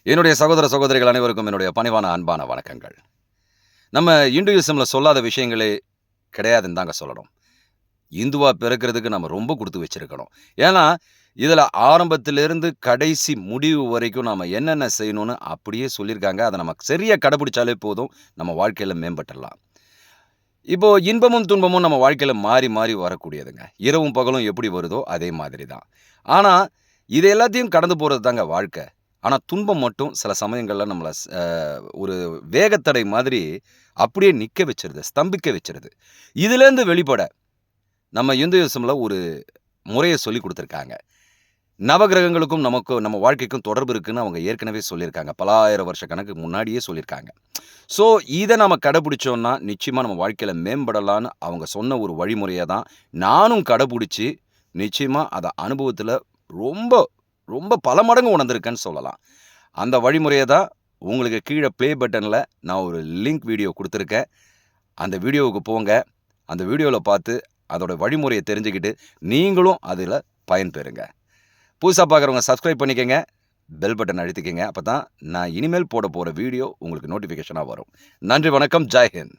என்னுடைய சகோதர சகோதரிகள் அனைவருக்கும் என்னுடைய பணிவான அன்பான வணக்கங்கள். நம்ம இந்துயிசம்ல சொல்லாத விஷயங்களே கிடையாதுன்னு தாங்க சொல்லணும். இந்துவா பிறக்கிறதுக்கு நம்ம ரொம்ப குடுத்து வச்சிருக்கணும். ஏன்னா, இதில ஆரம்பத்திலிருந்து கடைசி முடிவு வரைக்கும் நாம என்னென்ன செய்யணும்னு அப்படியே சொல்லியிருக்காங்க. அத நம்ம சரியா கடைபிடிச்சாலே போதும், நம்ம வாழ்க்கையில மேம்பட்டுறலாம். இப்போ இன்பமும், துன்பமும் நம்ம வாழ்க்கையில மாறி, மாறி வரக்கூடியதுங்க. இரவும், பகலும் எப்படி வருதோ அதே மாதிரி தான். ஆனா, இது எல்லாத்தையும் கடந்து போறது தாங்க வாழ்க்கை. ஆனா, துன்பம் மட்டும் சில சமயங்கள்ல நம்மள ஒரு வேகத்தடை மாதிரி அப்படியே நிக்க வச்சுருது, ஸ்தம்பிக்க வச்சுருது. இதிலேருந்து வெளிப்பட நம்ம இந்துயிசம்ல ஒரு முறைய சொல்லிக் குடுத்துருக்காங்க. நவகிரகங்களுக்கும் நமக்கும் நம்ம வாழ்க்கைக்கும் தொடர்பு இருக்குன்னு அவங்க ஏற்கனவே சொல்லியிருக்காங்க. பல ஆயிரம் வருஷ கணக்கு முன்னாடியே சொல்லியிருக்காங்க. ஸோ, இத நம்ம கடைபிடிச்சோம்னா, நிச்சயமா நம்ம வாழ்க்கையில மேம்படலான்னு அவங்க சொன்ன ஒரு வழிமுறைய தான் நானும் கடைபிடிச்சு, நிச்சயமா அத அனுபவத்தில ரொம்ப, ரொம்ப பல மடங்கு உணர்ந்திருக்கேன்னு சொல்லலாம். அந்த வழிமுறைய தான் உங்களுக்கு கீழ ப்ளே பட்டன்ல நான் ஒரு லிங்க் வீடியோ குடுத்துருக்கேன். அந்த வீடியோவுக்கு போங்க. அந்த வீடியோல பார்த்து அதோட வழிமுறைய தெரிஞ்சுக்கிட்டு, நீங்களும் அதில பயன்பெறுங்க. புதுசா பார்க்குறவங்க சப்ஸ்கிரைப் பண்ணிக்கங்க. பெல் பட்டன் அழுத்திக்கங்க. அப்பதான் நான் இனிமேல் போட போற வீடியோ உங்களுக்கு நோட்டிஃபிகேஷனா வரும். நன்றி, வணக்கம். ஜெய் ஹிந்த்.